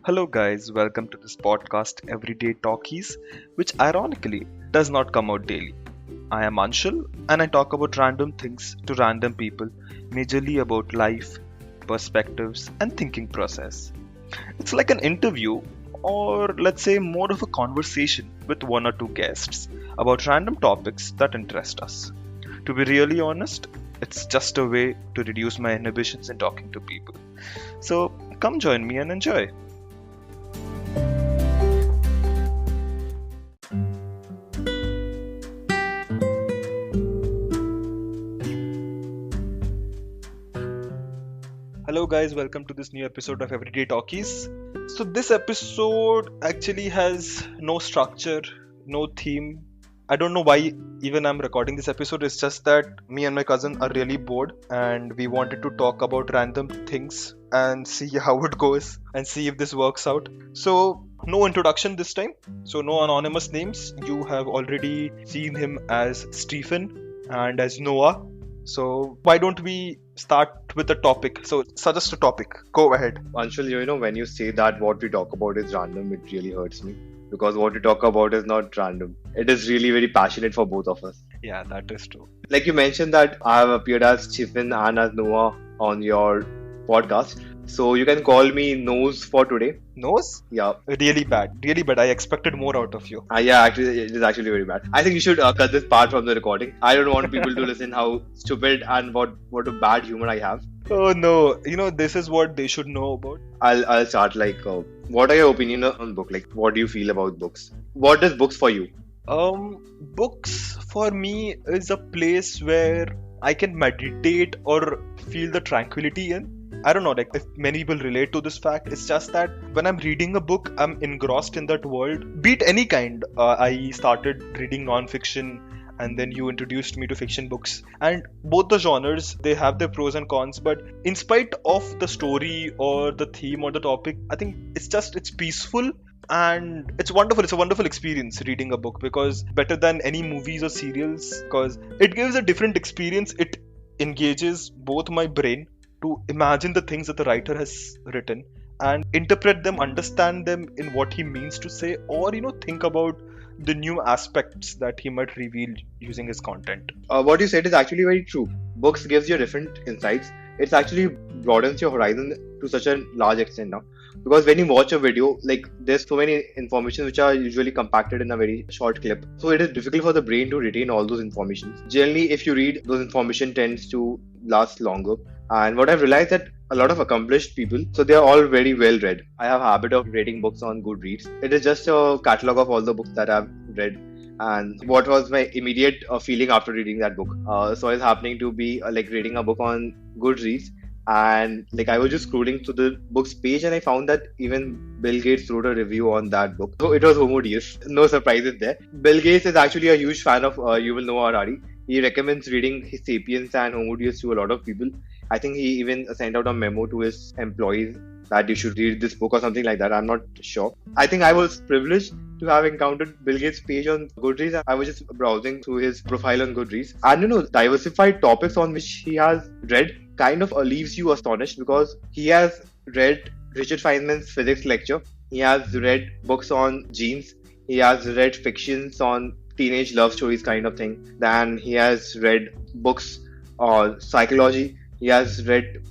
Hello, guys, welcome to this podcast, Everyday Talkies, which ironically does not come out daily. I am Anshul and I talk about random things to random people, majorly about life, perspectives, and thinking process. It's like an interview, or let's say more of a conversation with one or two guests about random topics that interest us. To be really honest, it's just a way to reduce my inhibitions in talking to people. So come join me and enjoy. Hello, guys, welcome to this new episode of Everyday Talkies. So, this episode actually has no structure, no theme. I don't know why even I'm recording this episode. It's just that me and my cousin are really bored and we wanted to talk about random things and see how it goes and see if this works out. So, no introduction this time. So, no anonymous names. You have already seen him as Stephen and as Noah. So, why don't we start with a topic? So, suggest a topic. Go ahead. Anshul, when you say that what we talk about is random, it really hurts me because what we talk about is not random. It is really very passionate for both of us. Yeah, that is true. Like you mentioned that I have appeared as Chiffin and as Noah on your podcast. So you can call me Nose for today. Nose? Yeah. Really bad. Really bad. I expected more out of you. Yeah, actually, it is actually very bad. I think you should cut this part from the recording. I don't want people to listen how stupid and what a bad humor I have. Oh no. This is what they should know about. I'll start what are your opinion on book? Like, what do you feel about books? What is books for you? Books for me is a place where I can meditate or feel the tranquility in. I don't know, like if many people relate to this fact, it's just that when I'm reading a book, I'm engrossed in that world, be it any kind. I started reading non-fiction and then you introduced me to fiction books. And both the genres, they have their pros and cons, but in spite of the story or the theme or the topic, I think it's peaceful and it's wonderful. It's a wonderful experience reading a book because better than any movies or serials because it gives a different experience. It engages both my brain to imagine the things that the writer has written and interpret them, understand them in what he means to say, or think about the new aspects that he might reveal using his content. What you said is actually very true. Books gives you different insights. It actually broadens your horizon to such a large extent now. Because when you watch a video, like there's so many information which are usually compacted in a very short clip. So it is difficult for the brain to retain all those information. Generally, if you read, those information tends to last longer. And what I've realized that a lot of accomplished people, so they are all very well read. I have a habit of rating books on Goodreads. It is just a catalog of all the books that I've read. And what was my immediate feeling after reading that book? So it's happening to be reading a book on Goodreads. And I was just scrolling through the book's page and I found that even Bill Gates wrote a review on that book. So it was Homo Deus. No surprises there. Bill Gates is actually a huge fan of Yuval Noah Harari. He recommends reading his Sapiens and Homo Deus to a lot of people. I think he even sent out a memo to his employees that you should read this book or something like that. I'm not sure. I think I was privileged to have encountered Bill Gates' page on Goodreads. I was just browsing through his profile on Goodreads. And diversified topics on which he has read kind of leaves you astonished because he has read Richard Feynman's physics lecture. He has read books on genes. He has read fictions on teenage love stories kind of thing. Then he has read books on psychology. He has read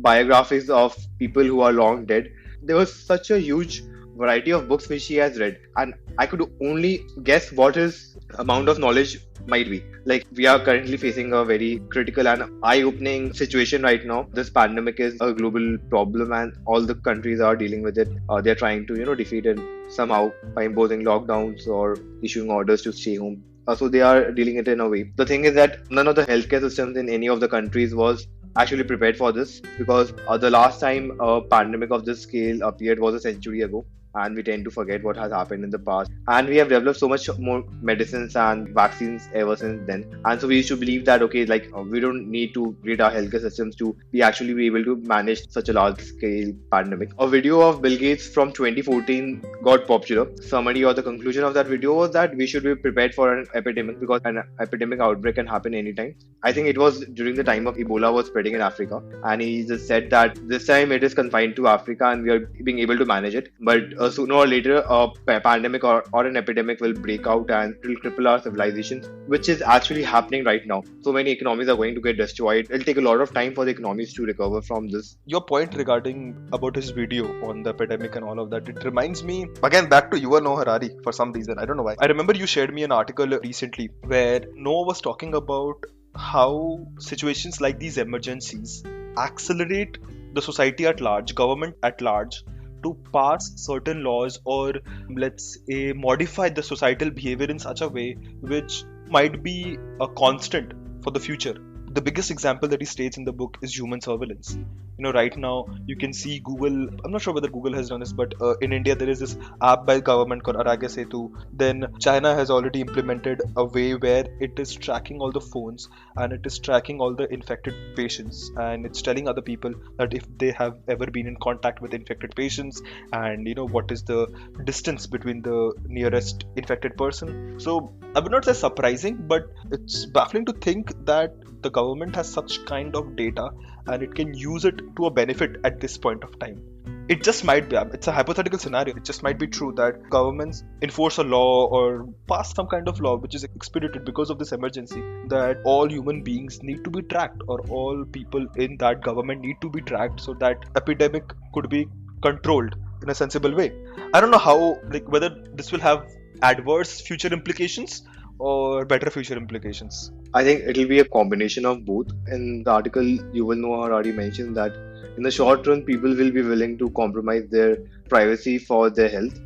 biographies of people who are long dead. There was such a huge variety of books which he has read, and I could only guess what his amount of knowledge might be. Like, we are currently facing a very critical and eye-opening situation right now. This pandemic is a global problem and all the countries are dealing with it. They're trying to defeat it somehow by imposing lockdowns or issuing orders to stay home. So they are dealing it in a way. The thing is that none of the healthcare systems in any of the countries was actually prepared for this because the last time a pandemic of this scale appeared was a century ago, and we tend to forget what has happened in the past. And we have developed so much more medicines and vaccines ever since then. And so we used to believe that, okay, like we don't need to rid our healthcare systems to be actually be able to manage such a large scale pandemic. A video of Bill Gates from 2014 got popular. Summary or the conclusion of that video was that we should be prepared for an epidemic because an epidemic outbreak can happen anytime. I think it was during the time of Ebola was spreading in Africa, and he just said that this time it is confined to Africa and we are being able to manage it. But sooner or later, a pandemic or an epidemic will break out and it will cripple our civilizations, which is actually happening right now. So many economies are going to get destroyed. It'll take a lot of time for the economies to recover from this. Your point regarding about his video on the epidemic and all of that, it reminds me again back to Yuval Noah Harari for some reason. I don't know why. I remember you shared me an article recently where Noah was talking about how situations like these emergencies accelerate the society at large, government at large, to pass certain laws or let's say modify the societal behavior in such a way which might be a constant for the future. The biggest example that he states in the book is human surveillance. Right now you can see Google, I'm not sure whether Google has done this, but in India there is this app by government called Aragya Setu. Then China has already implemented a way where it is tracking all the phones and it is tracking all the infected patients, and it's telling other people that if they have ever been in contact with infected patients and what is the distance between the nearest infected person. So I would not say surprising, but it's baffling to think that the government has such kind of data and it can use it to a benefit at this point of time. It just might be, it's a hypothetical scenario, it just might be true that governments enforce a law or pass some kind of law which is expedited because of this emergency, that all human beings need to be tracked or all people in that government need to be tracked so that epidemic could be controlled in a sensible way. I don't know how, whether this will have adverse future implications or better future implications. I think it'll be a combination of both. In the article, Yuval Noah Harari mentioned that in the short run, people will be willing to compromise their privacy for their health.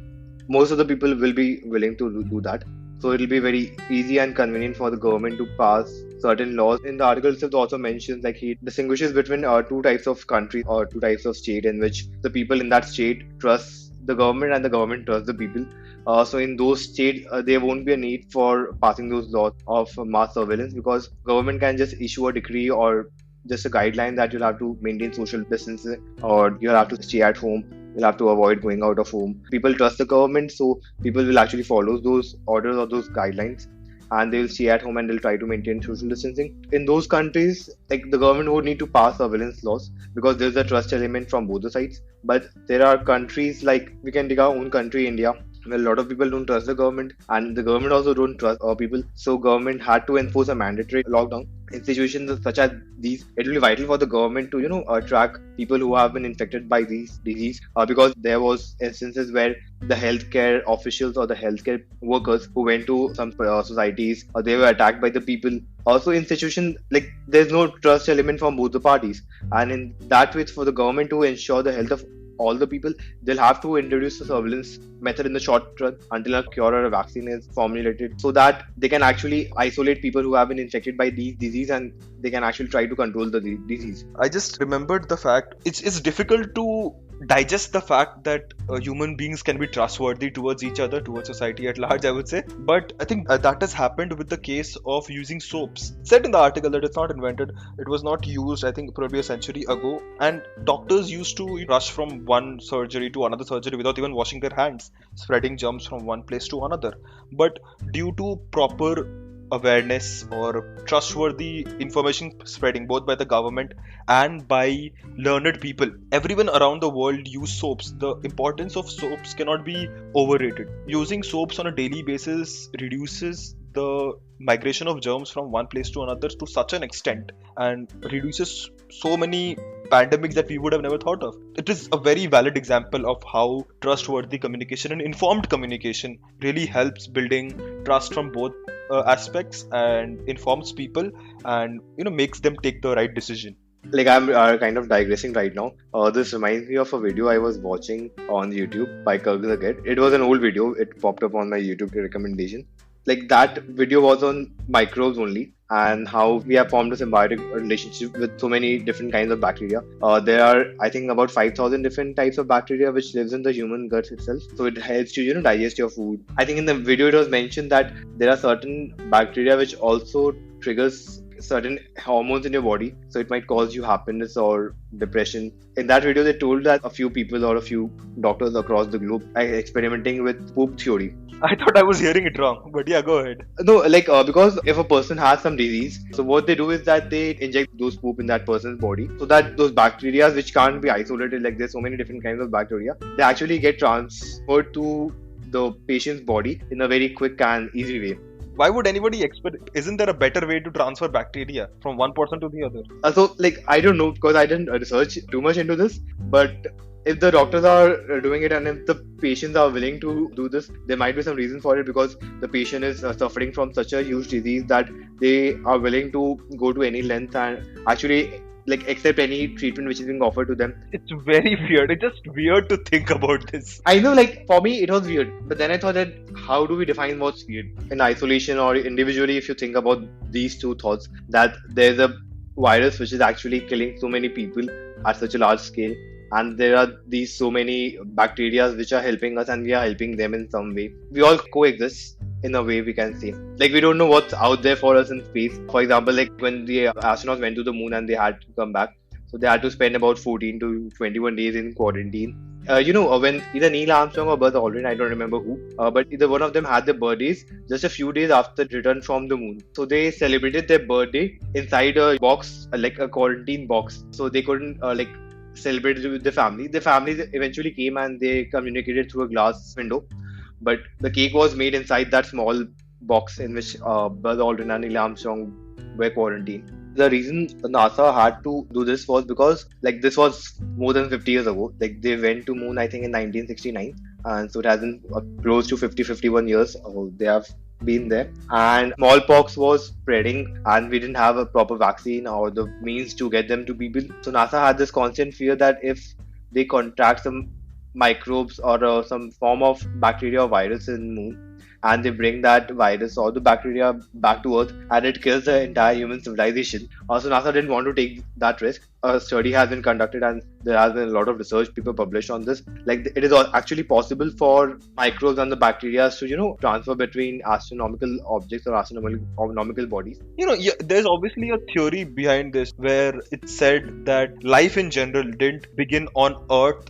Most of the people will be willing to do that. So it'll be very easy and convenient for the government to pass certain laws. In the article itself, it also mentions he distinguishes between two types of countries or two types of state in which the people in that state trust the government and the government trusts the people. So in those states, there won't be a need for passing those laws of mass surveillance because government can just issue a decree or just a guideline that you'll have to maintain social distancing or you'll have to stay at home. You'll have to avoid going out of home. People trust the government, so people will actually follow those orders or those guidelines, and they'll stay at home and they'll try to maintain social distancing. In those countries, the government would need to pass surveillance laws because there's a trust element from both the sides. But there are countries we can take our own country, India, where a lot of people don't trust the government and the government also don't trust our people. So government had to enforce a mandatory lockdown. In situations such as these, it will be vital for the government to track people who have been infected by these disease because there was instances where the healthcare officials or the healthcare workers who went to some societies they were attacked by the people. Also in situations there's no trust element from both the parties, and in that way for the government to ensure the health of all the people, they'll have to introduce a surveillance method in the short run until a cure or a vaccine is formulated so that they can actually isolate people who have been infected by these disease and they can actually try to control the disease. I just remembered the fact it's difficult to digest the fact that human beings can be trustworthy towards each other, towards society at large, I would say. But I think that has happened with the case of using soaps. It said in the article that it's not invented, it was not used, I think probably a century ago, and doctors used to rush from one surgery to another surgery without even washing their hands, spreading germs from one place to another. But due to proper awareness or trustworthy information spreading both by the government and by learned people, everyone around the world use soaps. The importance of soaps cannot be overrated. Using soaps on a daily basis reduces the migration of germs from one place to another to such an extent and reduces so many pandemics that we would have never thought of. It is a very valid example of how trustworthy communication and informed communication really helps building trust from both aspects and informs people and makes them take the right decision. I'm kind of digressing right now. This reminds me of a video I was watching on YouTube by Kurgazaged. It was an old video. It popped up on my YouTube recommendation. That video was on microbes only, and how we have formed a symbiotic relationship with so many different kinds of bacteria. There are, I think, about 5,000 different types of bacteria which lives in the human gut itself. So it helps you, digest your food. I think in the video it was mentioned that there are certain bacteria which also triggers certain hormones in your body, so it might cause you happiness or depression. In that video they told that a few people or a few doctors across the globe are experimenting with poop theory. I thought I was hearing it wrong, but yeah, go ahead. No, because if a person has some disease, so what they do is that they inject those poop in that person's body, so that those bacteria which can't be isolated, like there's so many different kinds of bacteria, they actually get transferred to the patient's body in a very quick and easy way. Why would anybody expect? Isn't there a better way to transfer bacteria from one person to the other? So, I don't know because I didn't research too much into this, but if the doctors are doing it and if the patients are willing to do this, there might be some reason for it, because the patient is suffering from such a huge disease that they are willing to go to any length and actually accept any treatment which is being offered to them. It's very weird. It's just weird to think about this. I know, for me it was weird, but then I thought that how do we define what's weird? In isolation or individually, if you think about these two thoughts, that there's a virus which is actually killing so many people at such a large scale, and there are these so many bacteria which are helping us and we are helping them in some way. We all coexist in a way, we can say. We don't know what's out there for us in space. For example, when the astronauts went to the moon and they had to come back, so they had to spend about 14 to 21 days in quarantine. When either Neil Armstrong or Buzz Aldrin, I don't remember who, but either one of them had their birthdays just a few days after return from the moon. So they celebrated their birthday inside a box, like a quarantine box. So they couldn't celebrate it with the family. The family eventually came and they communicated through a glass window. But the cake was made inside that small box in which Buzz Aldrin and Neil Armstrong were quarantined. The reason NASA had to do this was because this was more than 50 years ago. They went to moon, I think, in 1969, and so it has been close to 51 years they have been there. And smallpox was spreading and we didn't have a proper vaccine or the means to get them to people. So NASA had this constant fear that if they contract some microbes or some form of bacteria or virus in moon, and they bring that virus or the bacteria back to Earth and it kills the entire human civilization. So NASA didn't want to take that risk. A study has been conducted and there has been a lot of research paper published on this. It is actually possible for microbes and the bacteria to transfer between astronomical objects or astronomical bodies. There's obviously a theory behind this where it said that life in general didn't begin on Earth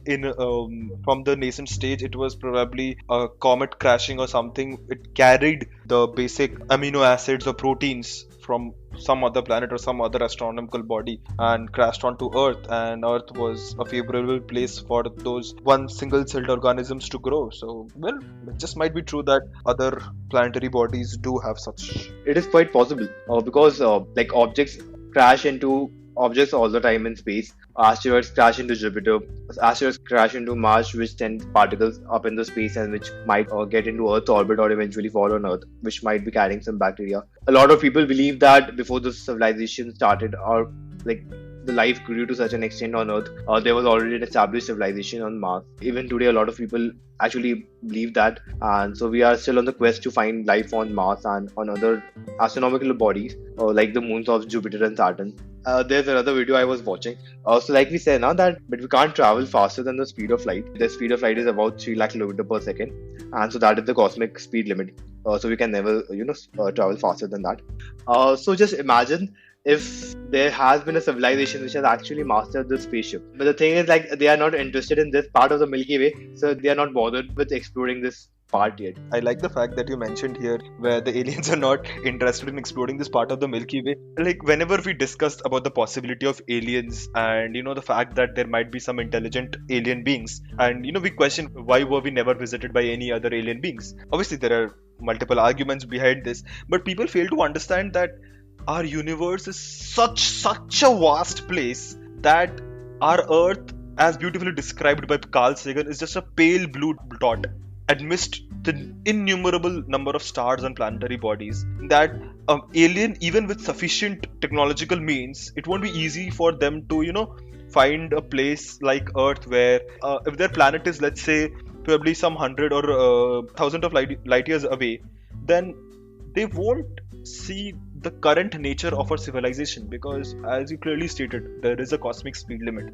from the nascent stage. It was probably a comet crashing or something. It carried the basic amino acids or proteins from some other planet or some other astronomical body and crashed onto Earth, and Earth was a favorable place for those one single-celled organisms to grow. So, well, it just might be true that other planetary bodies do have such. It is quite possible because objects crash into objects all the time in space. Asteroids crash into Jupiter, asteroids crash into Mars, which send particles up in the space and which might get into Earth's orbit or eventually fall on Earth, which might be carrying some bacteria. A lot of people believe that before the civilization started, or the life grew to such an extent on Earth, there was already an established civilization on Mars. Even today, a lot of people actually believe that, and so we are still on the quest to find life on Mars and on other astronomical bodies, like the moons of Jupiter and Saturn. There's another video I was watching. So like we said now but we can't travel faster than the speed of light. The speed of light is about 3 lakh kilometers per second, and so that is the cosmic speed limit. So we can never travel faster than that. So just imagine if there has been a civilization which has actually mastered this spaceship. But the thing is they are not interested in this part of the Milky Way, so they are not bothered with exploring this part yet. I like the fact that you mentioned here where the aliens are not interested in exploring this part of the Milky Way. Whenever we discussed about the possibility of aliens and the fact that there might be some intelligent alien beings, and we question why were we never visited by any other alien beings. Obviously there are multiple arguments behind this, but people fail to understand that our universe is such a vast place that our Earth, as beautifully described by Carl Sagan, is just a pale blue dot amidst the innumerable number of stars and planetary bodies. That alien, even with sufficient technological means, it won't be easy for them to find a place like Earth where if their planet is, let's say, probably some 100 or 1000 of light years away, then they won't see the current nature of our civilization, because as you clearly stated, there is a cosmic speed limit.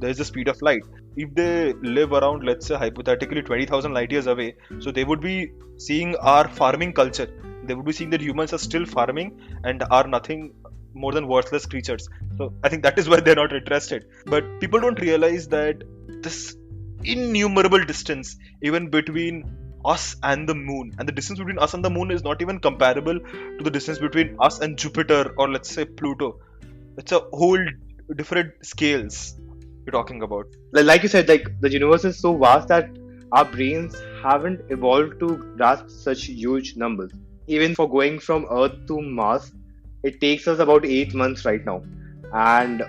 There is the speed of light. If they live around, let's say hypothetically 20,000 light years away, so they would be seeing our farming culture. They would be seeing that humans are still farming and are nothing more than worthless creatures. So I think that is why they're not interested. But people don't realize that this innumerable distance, even between us and the moon, and the distance between us and the moon is not even comparable to the distance between us and Jupiter, or let's say Pluto. It's a whole different scales we're talking about. Like you said, like the universe is so vast that our brains haven't evolved to grasp such huge numbers. Even for going from Earth to Mars, it takes us about 8 months right now. And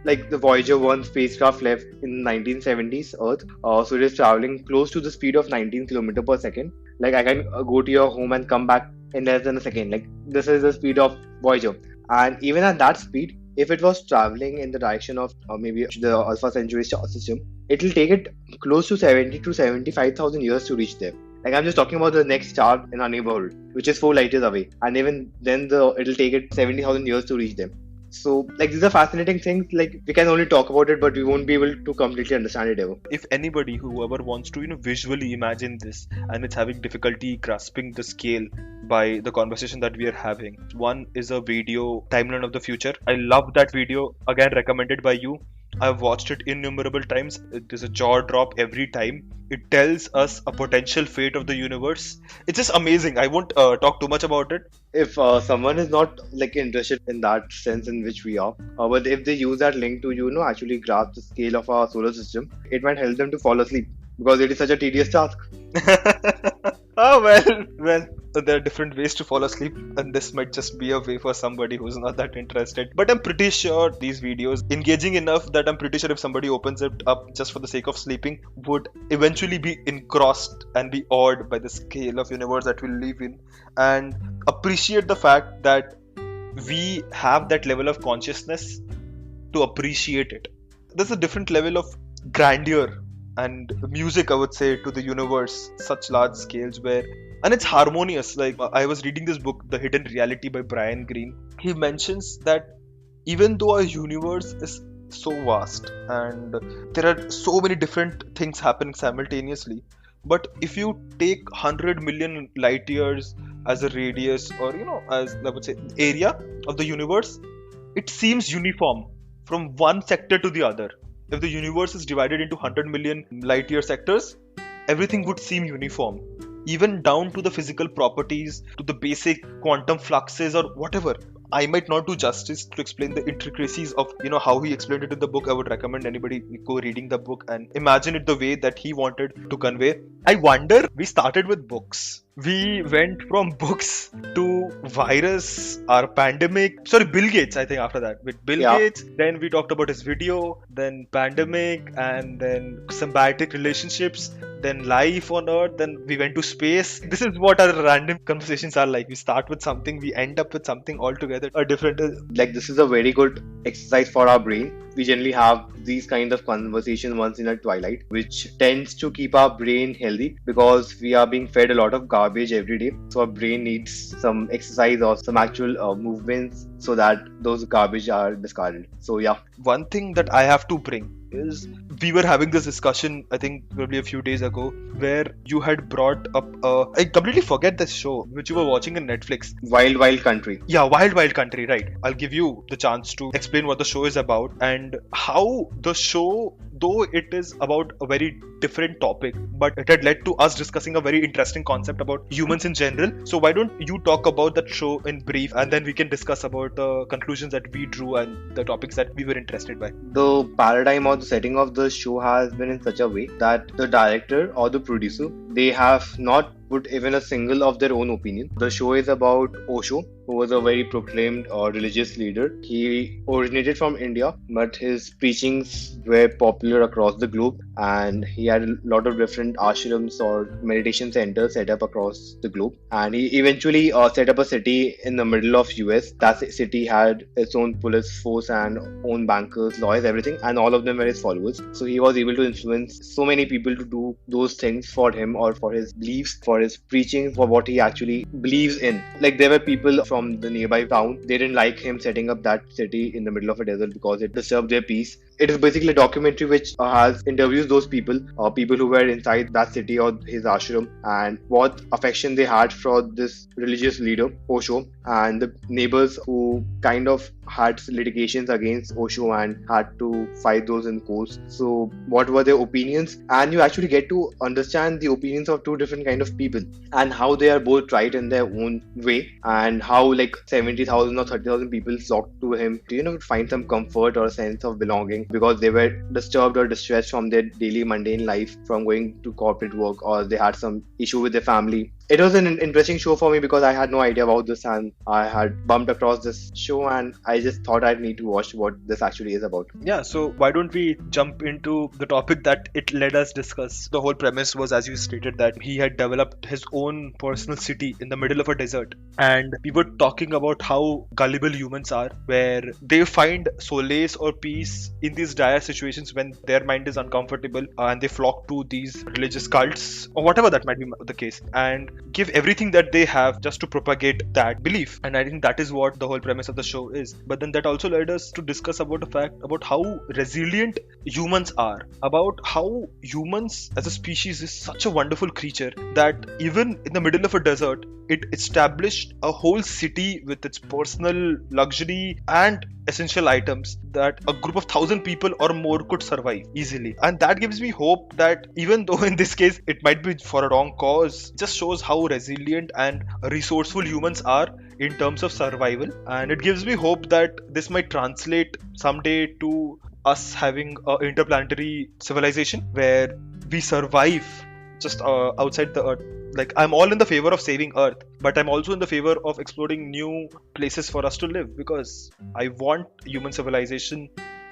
like the Voyager 1 spacecraft left in 1970s Earth, so it is traveling close to the speed of 19 km per second. Like I can go to your home and come back in less than a second. Like this is the speed of Voyager. And even at that speed, if it was traveling in the direction of maybe the Alpha Centauri star system, it will take it close to 70 to 75,000 years to reach there. Like I'm just talking about the next star in our neighborhood, which is 4 light years away, and even then it'll take it 70,000 years to reach them. So like these are fascinating things. Like we can only talk about it, but we won't be able to completely understand it ever. If anybody, whoever wants to visually imagine this and it's having difficulty grasping the scale by the conversation that we are having, one is a video, Timeline of the Future. I love that video, again recommended by you. I've watched it innumerable times. It is a jaw drop every time. It tells us a potential fate of the universe. It's just amazing. I won't talk too much about it. If someone is not like interested in that sense in which we are, but if they use that link to actually grasp the scale of our solar system, it might help them to fall asleep because it is such a tedious task. Oh well, there are different ways to fall asleep, and this might just be a way for somebody who's not that interested. But I'm pretty sure these videos engaging enough that I'm pretty sure if somebody opens it up just for the sake of sleeping, would eventually be engrossed and be awed by the scale of universe that we live in, and appreciate the fact that we have that level of consciousness to appreciate it. There's a different level of grandeur and music, I would say, to the universe, such large scales and it's harmonious. Like I was reading this book, The Hidden Reality by Brian Greene. He mentions that even though our universe is so vast and there are so many different things happening simultaneously, but if you take 100 million light years as a radius, or as I would say area of the universe, it seems uniform from one sector to the other. If the universe is divided into 100 million light year sectors, everything would seem uniform, even down to the physical properties, to the basic quantum fluxes or whatever. I might not do justice to explain the intricacies of how he explained it in the book. I would recommend anybody go reading the book and imagine it the way that he wanted to convey. I wonder, we started with books. We went from books to virus, our pandemic. Sorry, Bill Gates, I think after that. With Bill Gates, then we talked about his video, then pandemic, and then symbiotic relationships, then life on Earth, then we went to space. This is what our random conversations are like. We start with something, we end up with something altogether different. Like this is a very good exercise for our brain. We generally have these kind of conversations once in a twilight, which tends to keep our brain healthy because we are being fed a lot of garbage every day. So our brain needs some exercise or some actual movements so that those garbage are discarded. So yeah. One thing that I have to bring is, we were having this discussion, I think probably a few days ago, where you had brought up I completely forget the show which you were watching on Netflix. Wild Wild Country. Yeah, Wild Wild Country, right. I'll give you the chance to explain what the show is about and how the show, though it is about a very different topic, but it had led to us discussing a very interesting concept about humans in general. So why don't you talk about that show in brief, and then we can discuss about the conclusions that we drew and the topics that we were interested by. The paradigm or the setting of the show has been in such a way that the director or the producer, they have not put even a single of their own opinion. The show is about Osho, who was a very proclaimed religious leader. He originated from India, but his preachings were popular across the globe, and he had a lot of different ashrams or meditation centers set up across the globe. And he eventually set up a city in the middle of US. That city had its own police force and own bankers, lawyers, everything, and all of them were his followers. So he was able to influence so many people to do those things for him or for his beliefs, for his preaching, for what he actually believes in. Like there were people from the nearby town, they didn't like him setting up that city in the middle of a desert because it disturbed their peace. It is basically a documentary which has interviews those people, people who were inside that city or his ashram, and what affection they had for this religious leader, Osho, and the neighbors who kind of had litigations against Osho and had to fight those in courts. So what were their opinions? And you actually get to understand the opinions of two different kind of people and how they are both right in their own way, and how like 70,000 or 30,000 people flocked to him to find some comfort or a sense of belonging because they were disturbed or distressed from their daily mundane life, from going to corporate work, or they had some issue with their family. It was an interesting show for me because I had no idea about this, and I had bumped across this show and I just thought I'd need to watch what this actually is about. Yeah, so why don't we jump into the topic that it led us discuss? The whole premise was, as you stated, that he had developed his own personal city in the middle of a desert, and we were talking about how gullible humans are, where they find solace or peace in these dire situations when their mind is uncomfortable, and they flock to these religious cults or whatever that might be the case, and give everything that they have just to propagate that belief. And I think that is what the whole premise of the show is. But then that also led us to discuss about the fact about how resilient humans are, about how humans as a species is such a wonderful creature that even in the middle of a desert, it established a whole city with its personal luxury and essential items that a group of 1,000 people or more could survive easily. And that gives me hope that even though in this case it might be for a wrong cause, it just shows how resilient and resourceful humans are in terms of survival. And it gives me hope that this might translate someday to us having an interplanetary civilization where we survive just outside the Earth. Like, I'm all in the favor of saving Earth, but I'm also in the favor of exploring new places for us to live, because I want human civilization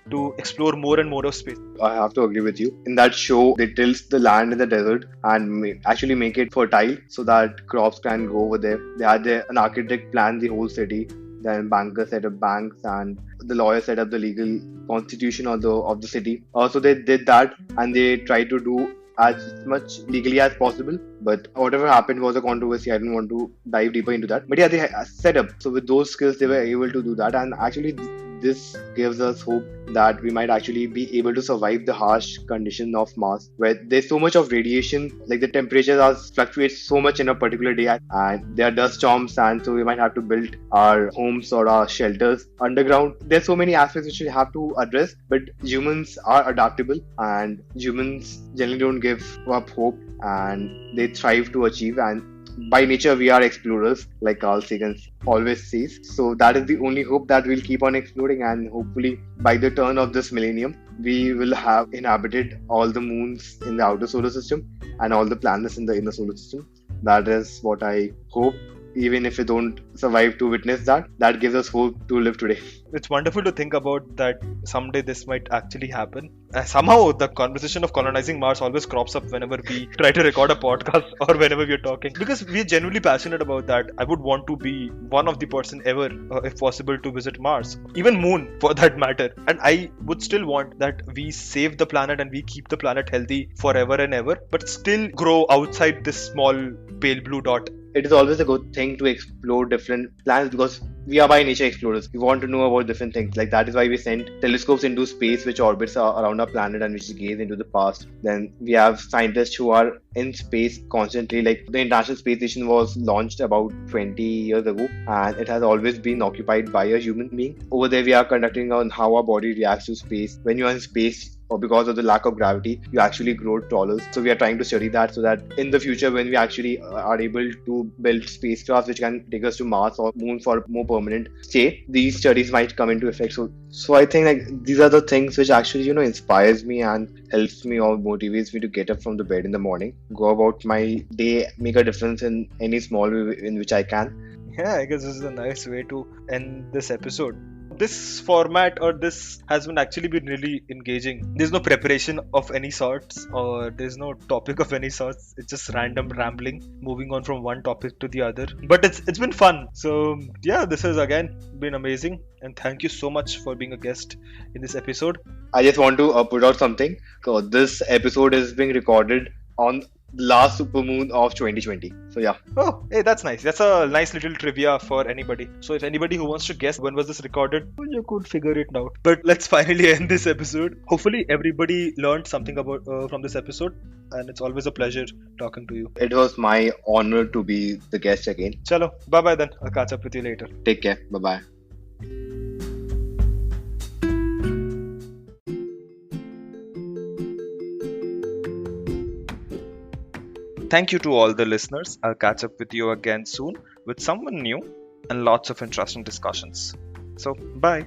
to explore more and more of space. I have to agree with you. In that show, they tills the land in the desert and actually make it fertile so that crops can grow over there. They had an architect plan the whole city. Then bankers set up banks, and the lawyers set up the legal constitution of the city. So they did that, and they tried to do as much legally as possible, but whatever happened was a controversy. I don't want to dive deeper into that, but yeah, they set up. So with those skills they were able to do that, and actually this gives us hope that we might actually be able to survive the harsh condition of Mars, where there's so much of radiation, like the temperatures are fluctuate so much in a particular day, and there are dust storms, and so we might have to build our homes or our shelters underground. There's so many aspects which we have to address, but humans are adaptable, and humans generally don't give up hope, and they thrive to achieve. And by nature we are explorers, like Carl Sagan always says. So that is the only hope, that we'll keep on exploring, and hopefully by the turn of this millennium we will have inhabited all the moons in the outer solar system and all the planets in the inner solar system. That is what I hope. Even if we don't survive to witness that, that gives us hope to live today. It's wonderful to think about that someday this might actually happen. Somehow the conversation of colonizing Mars always crops up whenever we try to record a podcast or whenever we're talking, because we're genuinely passionate about that. I would want to be one of the person ever, if possible, to visit Mars, even Moon for that matter. And I would still want that we save the planet and we keep the planet healthy forever and ever, but still grow outside this small pale blue dot. It is always a good thing to explore different planets because we are by nature explorers. We want to know about different things. Like that is why we send telescopes into space which orbits around our planet and which gaze into the past. Then we have scientists who are in space constantly. Like the International Space Station was launched about 20 years ago, and it has always been occupied by a human being. Over there we are conducting on how our body reacts to space. When you are in space, or because of the lack of gravity, you actually grow taller. So we are trying to study that so that in the future, when we actually are able to build spacecraft which can take us to Mars or Moon for more permanent stay, these studies might come into effect. So I think like these are the things which actually inspires me and helps me or motivates me to get up from the bed in the morning, go about my day, make a difference in any small way in which I can. Yeah, I guess this is a nice way to end this episode. This format or this has actually been really engaging. There's no preparation of any sorts, or there's no topic of any sorts. It's just random rambling, moving on from one topic to the other. But it's been fun. So yeah, this has again been amazing, and thank you so much for being a guest in this episode. I just want to put out something. So this episode is being recorded on last supermoon of 2020. So yeah, Oh, hey, that's nice. That's a nice little trivia for anybody. So if anybody who wants to guess when was this recorded, well, you could figure it out. But let's finally end this episode. Hopefully, everybody learned something about from this episode, and it's always a pleasure talking to you. it was my honor to be the guest again. Chalo, bye bye then. I'll catch up with you later. Take care. Bye bye. Thank you to all the listeners. I'll catch up with you again soon with someone new and lots of interesting discussions. So, bye.